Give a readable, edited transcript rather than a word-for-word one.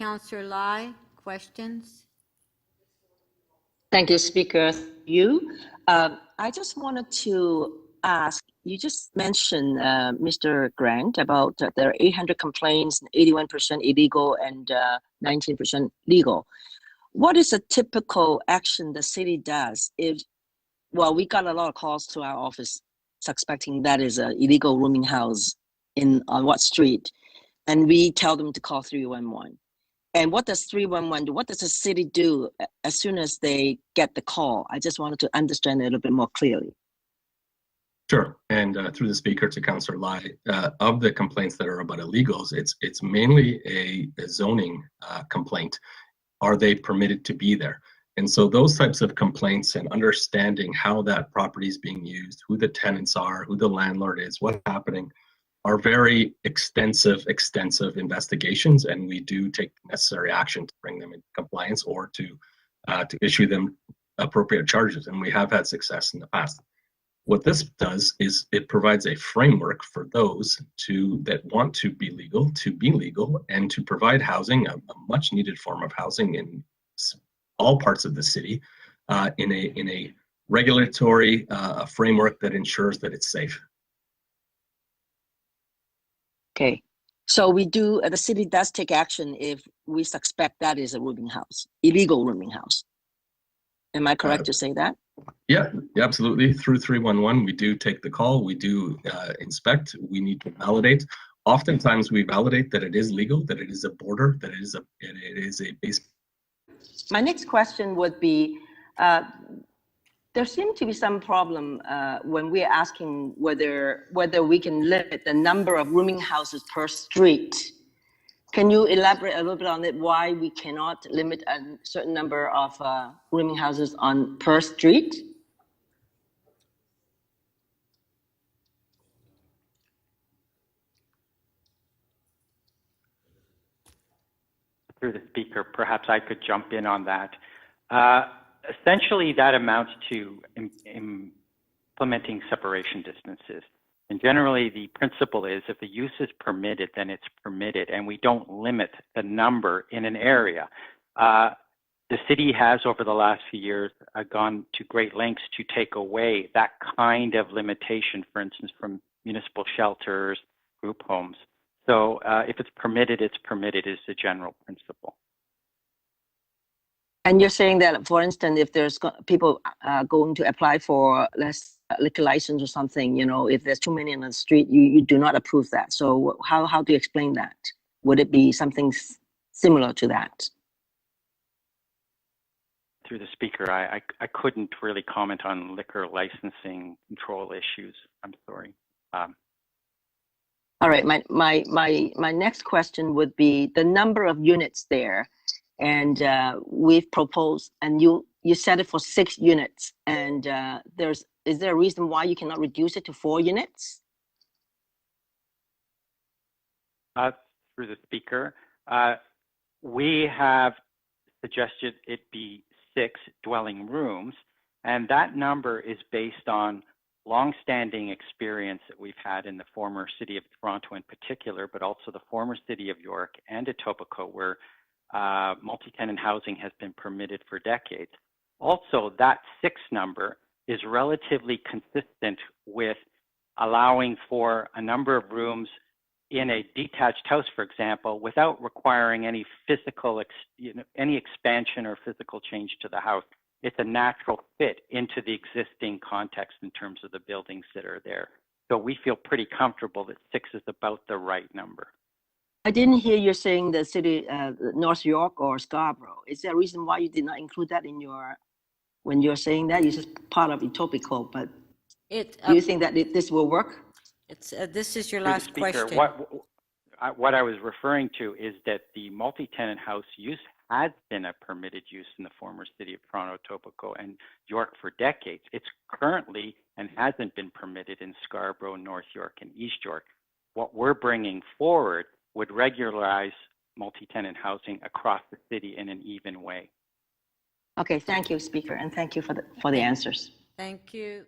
Councillor Lai, questions? Thank you, Speaker. I just wanted to ask, you just mentioned, Mr. Grant, about there are 800 complaints, 81% illegal and 19% legal. What is a typical action the city does if, well, we got a lot of calls to our office suspecting that is an illegal rooming house on what street, and we tell them to call 311. And what does 311 do? What does the city do as soon as they get the call? I just wanted to understand it a little bit more clearly. Sure, and through the Speaker to Councillor Lai, of the complaints that are about illegals, it's mainly a zoning complaint. Are they permitted to be there? And so those types of complaints and understanding how that property is being used, who the tenants are, who the landlord is, what's happening, are very extensive investigations, and we do take necessary action to bring them into compliance or to issue them appropriate charges, and we have had success in the past. What this does is it provides a framework for those that want to be legal and to provide housing, a much needed form of housing in all parts of the city, in a regulatory framework that ensures that it's safe. Okay, so the city does take action if we suspect that is a rooming house, illegal rooming house. Am I correct to say that? Yeah, absolutely. Through 311, we do take the call, we do inspect, we need to validate. Oftentimes we validate that it is legal, that it is a border, that it is a base. My next question would be, there seems to be some problem when we're asking whether we can limit the number of rooming houses per street. Can you elaborate a little bit on it, why we cannot limit a certain number of rooming houses per street? Through the Speaker, perhaps I could jump in on that. Essentially, that amounts to implementing separation distances. And generally, the principle is if the use is permitted, then it's permitted, and we don't limit the number in an area. The city has, over the last few years, gone to great lengths to take away that kind of limitation, for instance, from municipal shelters, group homes. So if it's permitted is the general principle. And you're saying that, for instance, if there's people going to apply for less liquor license or something, if there's too many on the street, you do not approve that. So how do you explain that? Would it be something similar to that? Through the Speaker, I couldn't really comment on liquor licensing control issues. I'm sorry. All right, my next question would be the number of units there. And we've proposed, and you set it for 6 units. And is there a reason why you cannot reduce it to 4 units? Through the Speaker, we have suggested it be 6 dwelling rooms, and that number is based on long-standing experience that we've had in the former city of Toronto in particular, but also the former city of York and Etobicoke, where multi-tenant housing has been permitted for decades. Also, that 6 number is relatively consistent with allowing for a number of rooms in a detached house, for example, without requiring any physical, any expansion or physical change to the house. It's a natural fit into the existing context in terms of the buildings that are there. So we feel pretty comfortable that 6 is about the right number. I didn't hear you saying the city, North York or Scarborough. Is there a reason why you did not include that in when you're saying that? It's just part of Etobicoke, but do you think that this will work? This is your last question. What I was referring to is that the multi-tenant house use has been a permitted use in the former city of Toronto, Etobicoke, and York for decades. It's currently and hasn't been permitted in Scarborough, North York, and East York. What we're bringing forward would regularize multi-tenant housing across the city in an even way. Okay, thank you, Speaker, and thank you for the answers. Thank you.